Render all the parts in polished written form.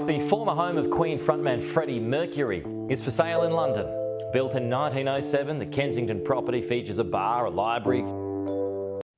The former home of Queen frontman Freddie Mercury is for sale in London. Built in 1907, the Kensington property features a bar, a library.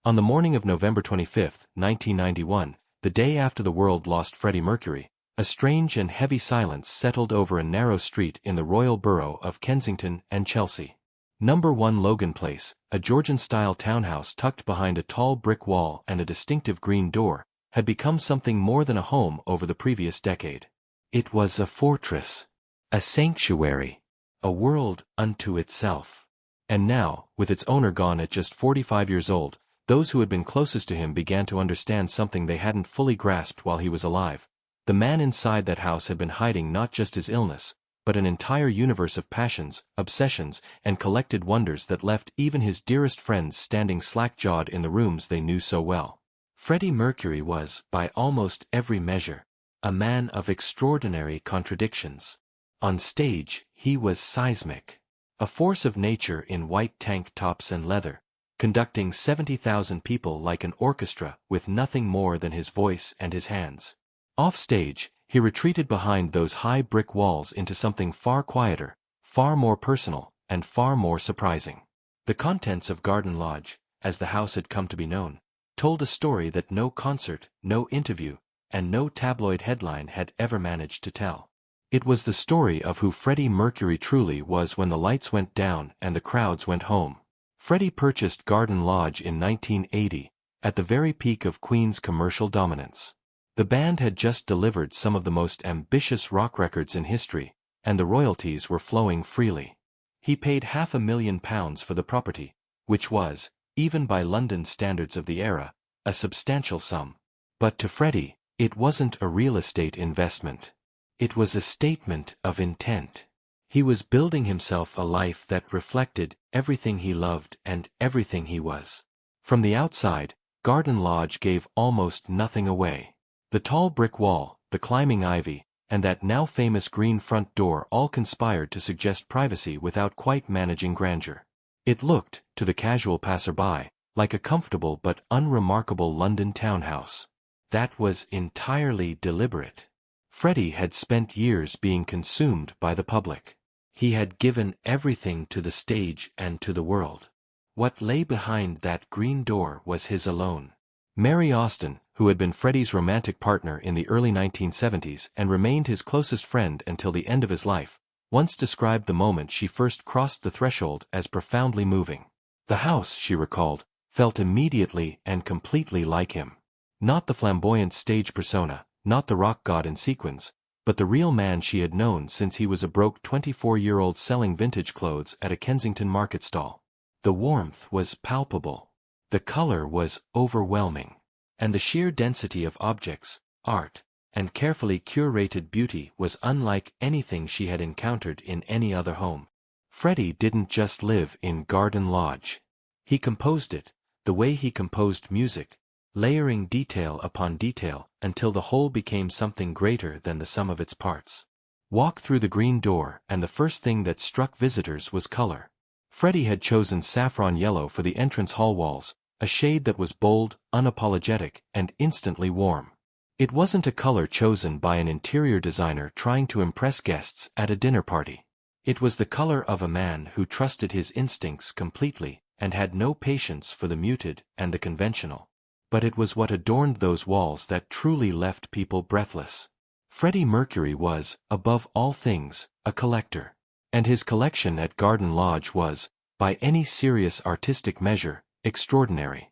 On the morning of November 25, 1991, the day after the world lost Freddie Mercury, a strange and heavy silence settled over a narrow street in the royal borough of Kensington and Chelsea. Number 1 Logan Place, a Georgian-style townhouse tucked behind a tall brick wall and a distinctive green door, had become something more than a home over the previous decade. It was a fortress, a sanctuary, a world unto itself. And now, with its owner gone at just 45 years old, those who had been closest to him began to understand something they hadn't fully grasped while he was alive. The man inside that house had been hiding not just his illness, but an entire universe of passions, obsessions, and collected wonders that left even his dearest friends standing slack-jawed in the rooms they knew so well. Freddie Mercury was, by almost every measure, a man of extraordinary contradictions. On stage, he was seismic, a force of nature in white tank tops and leather, conducting 70,000 people like an orchestra with nothing more than his voice and his hands. Off stage, he retreated behind those high brick walls into something far quieter, far more personal, and far more surprising. The contents of Garden Lodge, as the house had come to be known, told a story that no concert, no interview, and no tabloid headline had ever managed to tell. It was the story of who Freddie Mercury truly was when the lights went down and the crowds went home. Freddie purchased Garden Lodge in 1980, at the very peak of Queen's commercial dominance. The band had just delivered some of the most ambitious rock records in history, and the royalties were flowing freely. He paid £500,000 for the property, which was, even by London standards of the era, a substantial sum. But to Freddie, it wasn't a real estate investment. It was a statement of intent. He was building himself a life that reflected everything he loved and everything he was. From the outside, Garden Lodge gave almost nothing away. The tall brick wall, the climbing ivy, and that now famous green front door all conspired to suggest privacy without quite managing grandeur. It looked, to the casual passerby, like a comfortable but unremarkable London townhouse. That was entirely deliberate. Freddie had spent years being consumed by the public. He had given everything to the stage and to the world. What lay behind that green door was his alone. Mary Austin, who had been Freddie's romantic partner in the early 1970s and remained his closest friend until the end of his life, once described the moment she first crossed the threshold as profoundly moving. The house, she recalled, felt immediately and completely like him. Not the flamboyant stage persona, not the rock god in sequins, but the real man she had known since he was a broke 24-year-old selling vintage clothes at a Kensington market stall. The warmth was palpable. The color was overwhelming. And the sheer density of objects, art, and carefully curated beauty was unlike anything she had encountered in any other home. Freddie didn't just live in Garden Lodge. He composed it, the way he composed music, layering detail upon detail until the whole became something greater than the sum of its parts. Walk through the green door and the first thing that struck visitors was color. Freddie had chosen saffron yellow for the entrance hall walls, a shade that was bold, unapologetic, and instantly warm. It wasn't a color chosen by an interior designer trying to impress guests at a dinner party. It was the color of a man who trusted his instincts completely and had no patience for the muted and the conventional. But it was what adorned those walls that truly left people breathless. Freddie Mercury was, above all things, a collector. And his collection at Garden Lodge was, by any serious artistic measure, extraordinary.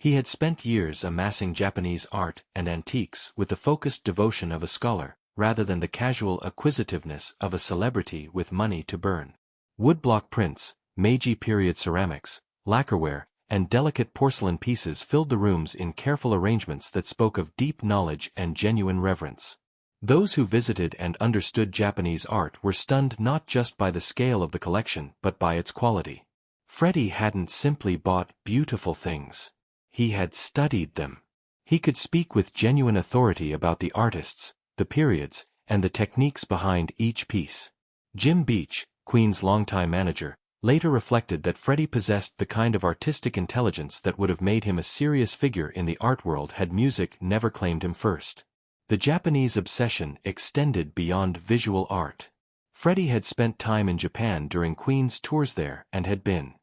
He had spent years amassing Japanese art and antiques with the focused devotion of a scholar, rather than the casual acquisitiveness of a celebrity with money to burn. Woodblock prints, Meiji period ceramics, lacquerware, and delicate porcelain pieces filled the rooms in careful arrangements that spoke of deep knowledge and genuine reverence. Those who visited and understood Japanese art were stunned not just by the scale of the collection but by its quality. Freddie hadn't simply bought beautiful things. He had studied them. He could speak with genuine authority about the artists, the periods, and the techniques behind each piece. Jim Beach, Queen's longtime manager, later reflected that Freddie possessed the kind of artistic intelligence that would have made him a serious figure in the art world had music never claimed him first. The Japanese obsession extended beyond visual art. Freddie had spent time in Japan during Queen's tours there and had been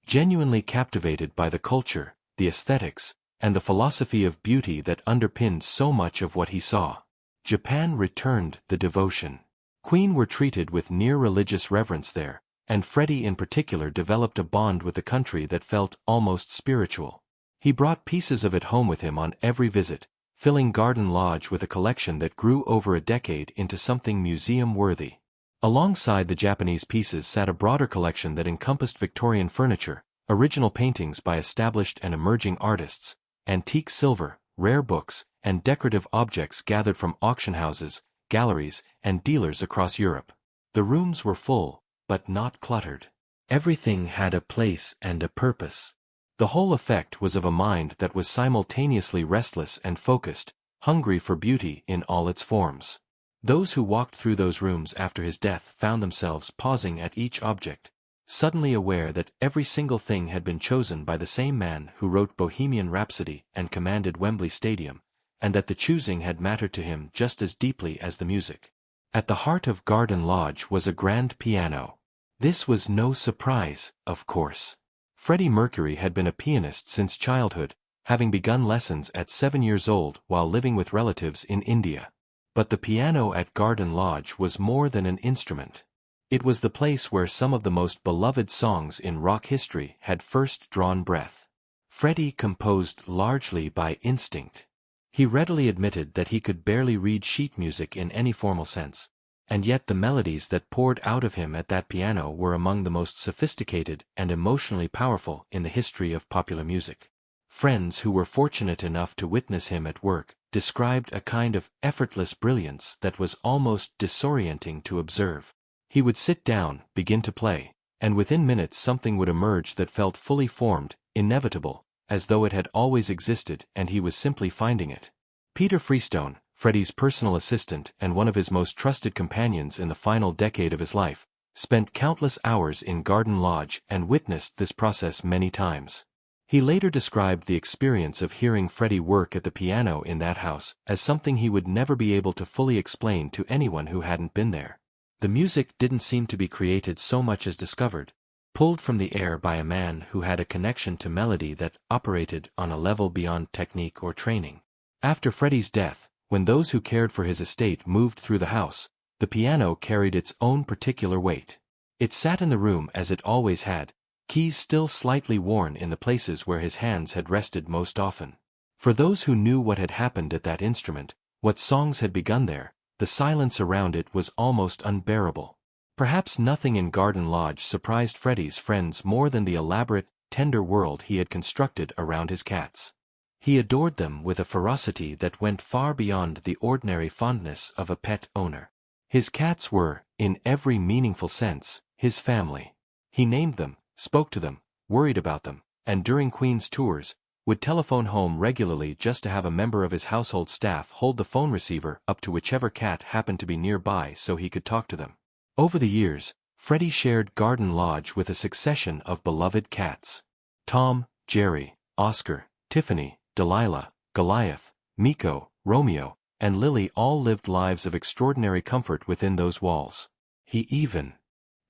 genuinely captivated by the culture, the aesthetics, and the philosophy of beauty that underpinned so much of what he saw. Japan returned the devotion. Queen were treated with near religious reverence there, and Freddie in particular developed a bond with the country that felt almost spiritual. He brought pieces of it home with him on every visit, filling Garden Lodge with a collection that grew over a decade into something museum-worthy. Alongside the Japanese pieces sat a broader collection that encompassed Victorian furniture, original paintings by established and emerging artists, antique silver, rare books, and decorative objects gathered from auction houses, galleries, and dealers across Europe. The rooms were full, but not cluttered. Everything had a place and a purpose. The whole effect was of a mind that was simultaneously restless and focused, hungry for beauty in all its forms. Those who walked through those rooms after his death found themselves pausing at each object, suddenly aware that every single thing had been chosen by the same man who wrote Bohemian Rhapsody and commanded Wembley Stadium, and that the choosing had mattered to him just as deeply as the music. At the heart of Garden Lodge was a grand piano. This was no surprise, of course. Freddie Mercury had been a pianist since childhood, having begun lessons at 7 years old while living with relatives in India. But the piano at Garden Lodge was more than an instrument. It was the place where some of the most beloved songs in rock history had first drawn breath. Freddie composed largely by instinct. He readily admitted that he could barely read sheet music in any formal sense, and yet the melodies that poured out of him at that piano were among the most sophisticated and emotionally powerful in the history of popular music. Friends who were fortunate enough to witness him at work described a kind of effortless brilliance that was almost disorienting to observe. He would sit down, begin to play, and within minutes something would emerge that felt fully formed, inevitable, as though it had always existed and he was simply finding it. Peter Freestone, Freddie's personal assistant and one of his most trusted companions in the final decade of his life, spent countless hours in Garden Lodge and witnessed this process many times. He later described the experience of hearing Freddie work at the piano in that house as something he would never be able to fully explain to anyone who hadn't been there. The music didn't seem to be created so much as discovered, pulled from the air by a man who had a connection to melody that operated on a level beyond technique or training. After Freddie's death, when those who cared for his estate moved through the house, the piano carried its own particular weight. It sat in the room as it always had, keys still slightly worn in the places where his hands had rested most often. For those who knew what had happened at that instrument, what songs had begun there, the silence around it was almost unbearable. Perhaps nothing in Garden Lodge surprised Freddie's friends more than the elaborate, tender world he had constructed around his cats. He adored them with a ferocity that went far beyond the ordinary fondness of a pet owner. His cats were, in every meaningful sense, his family. He named them, spoke to them, worried about them, and during Queen's tours, would telephone home regularly just to have a member of his household staff hold the phone receiver up to whichever cat happened to be nearby so he could talk to them. Over the years, Freddie shared Garden Lodge with a succession of beloved cats. Tom, Jerry, Oscar, Tiffany, Delilah, Goliath, Miko, Romeo, and Lily all lived lives of extraordinary comfort within those walls. He even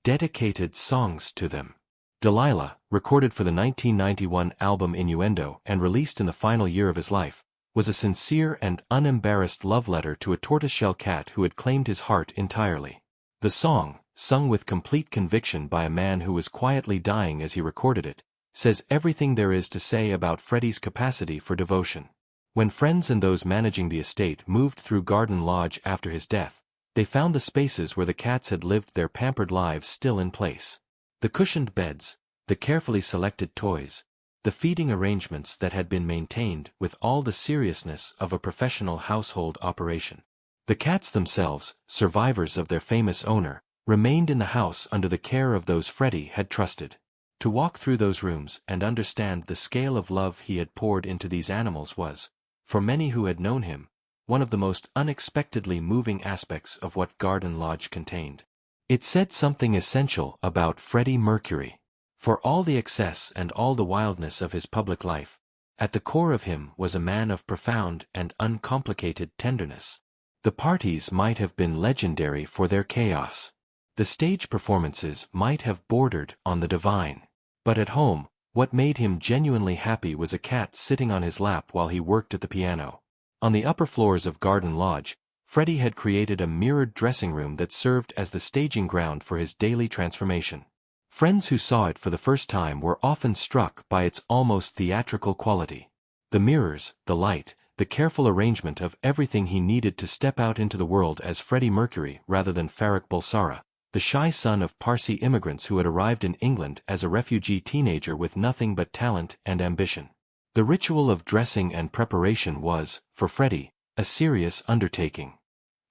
dedicated songs to them. Delilah, recorded for the 1991 album Innuendo and released in the final year of his life, was a sincere and unembarrassed love letter to a tortoiseshell cat who had claimed his heart entirely. The song, sung with complete conviction by a man who was quietly dying as he recorded it, says everything there is to say about Freddie's capacity for devotion. When friends and those managing the estate moved through Garden Lodge after his death, they found the spaces where the cats had lived their pampered lives still in place. The cushioned beds, the carefully selected toys, the feeding arrangements that had been maintained with all the seriousness of a professional household operation. The cats themselves, survivors of their famous owner, remained in the house under the care of those Freddie had trusted. To walk through those rooms and understand the scale of love he had poured into these animals was, for many who had known him, one of the most unexpectedly moving aspects of what Garden Lodge contained. It said something essential about Freddie Mercury. For all the excess and all the wildness of his public life, at the core of him was a man of profound and uncomplicated tenderness. The parties might have been legendary for their chaos. The stage performances might have bordered on the divine. But at home, what made him genuinely happy was a cat sitting on his lap while he worked at the piano. On the upper floors of Garden Lodge, Freddie had created a mirrored dressing room that served as the staging ground for his daily transformation. Friends who saw it for the first time were often struck by its almost theatrical quality. The mirrors, the light, the careful arrangement of everything he needed to step out into the world as Freddie Mercury rather than Farrokh Bulsara, the shy son of Parsi immigrants who had arrived in England as a refugee teenager with nothing but talent and ambition. The ritual of dressing and preparation was, for Freddie, a serious undertaking.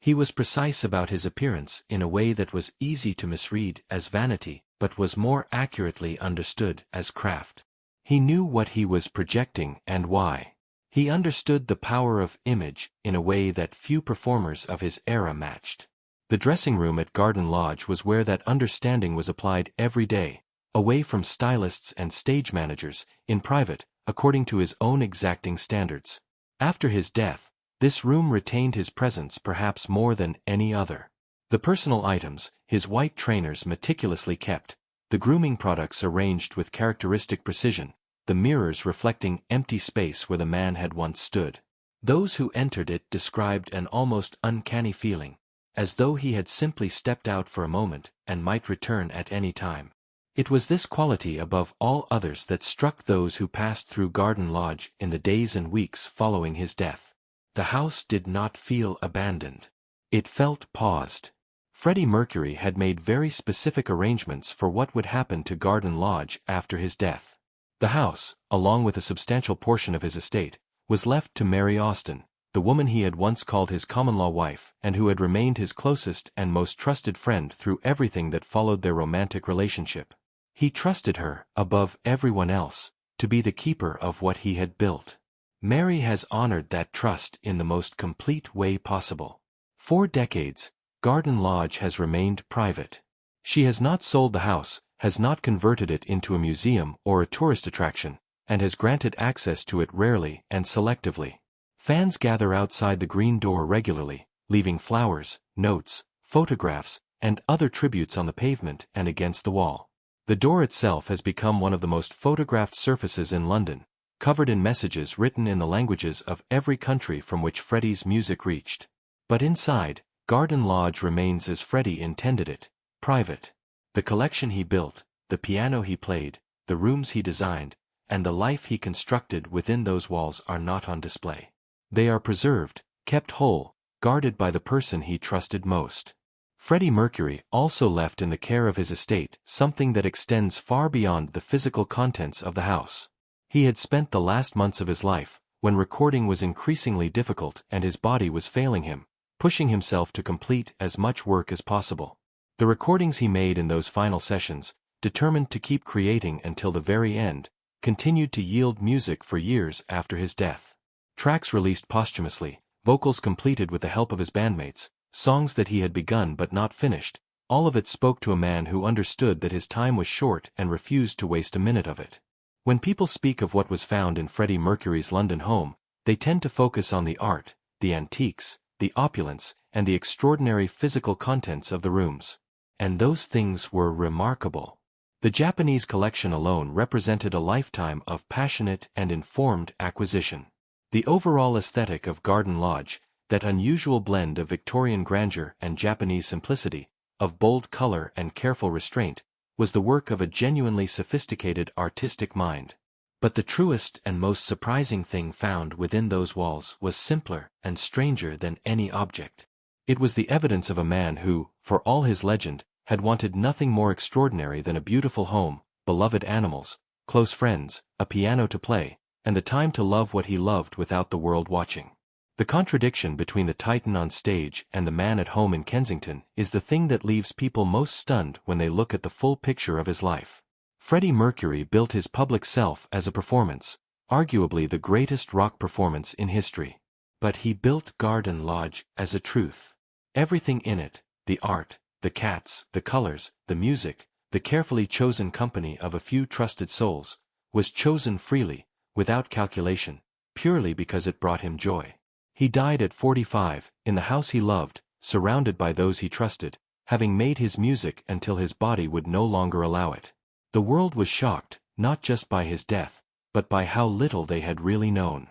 He was precise about his appearance in a way that was easy to misread as vanity, but was more accurately understood as craft. He knew what he was projecting and why. He understood the power of image in a way that few performers of his era matched. The dressing room at Garden Lodge was where that understanding was applied every day, away from stylists and stage managers, in private, according to his own exacting standards. After his death, this room retained his presence perhaps more than any other. The personal items, his white trainers meticulously kept, the grooming products arranged with characteristic precision, the mirrors reflecting empty space where the man had once stood. Those who entered it described an almost uncanny feeling, as though he had simply stepped out for a moment and might return at any time. It was this quality above all others that struck those who passed through Garden Lodge in the days and weeks following his death. The house did not feel abandoned. It felt paused. Freddie Mercury had made very specific arrangements for what would happen to Garden Lodge after his death. The house, along with a substantial portion of his estate, was left to Mary Austin, the woman he had once called his common-law wife and who had remained his closest and most trusted friend through everything that followed their romantic relationship. He trusted her, above everyone else, to be the keeper of what he had built. Mary has honored that trust in the most complete way possible. For decades, Garden Lodge has remained private. She has not sold the house, has not converted it into a museum or a tourist attraction, and has granted access to it rarely and selectively. Fans gather outside the green door regularly, leaving flowers, notes, photographs, and other tributes on the pavement and against the wall. The door itself has become one of the most photographed surfaces in London, covered in messages written in the languages of every country from which Freddie's music reached. But inside, Garden Lodge remains as Freddie intended it, private. The collection he built, the piano he played, the rooms he designed, and the life he constructed within those walls are not on display. They are preserved, kept whole, guarded by the person he trusted most. Freddie Mercury also left in the care of his estate something that extends far beyond the physical contents of the house. He had spent the last months of his life, when recording was increasingly difficult and his body was failing him, pushing himself to complete as much work as possible. The recordings he made in those final sessions, determined to keep creating until the very end, continued to yield music for years after his death. Tracks released posthumously, vocals completed with the help of his bandmates, songs that he had begun but not finished, all of it spoke to a man who understood that his time was short and refused to waste a minute of it. When people speak of what was found in Freddie Mercury's London home, they tend to focus on the art, the antiques, the opulence, and the extraordinary physical contents of the rooms. And those things were remarkable. The Japanese collection alone represented a lifetime of passionate and informed acquisition. The overall aesthetic of Garden Lodge, that unusual blend of Victorian grandeur and Japanese simplicity, of bold color and careful restraint, was the work of a genuinely sophisticated artistic mind. But the truest and most surprising thing found within those walls was simpler and stranger than any object. It was the evidence of a man who, for all his legend, had wanted nothing more extraordinary than a beautiful home, beloved animals, close friends, a piano to play, and the time to love what he loved without the world watching. The contradiction between the titan on stage and the man at home in Kensington is the thing that leaves people most stunned when they look at the full picture of his life. Freddie Mercury built his public self as a performance, arguably the greatest rock performance in history. But he built Garden Lodge as a truth. Everything in it, the art, the cats, the colors, the music, the carefully chosen company of a few trusted souls, was chosen freely, without calculation, purely because it brought him joy. He died at 45, in the house he loved, surrounded by those he trusted, having made his music until his body would no longer allow it. The world was shocked, not just by his death, but by how little they had really known.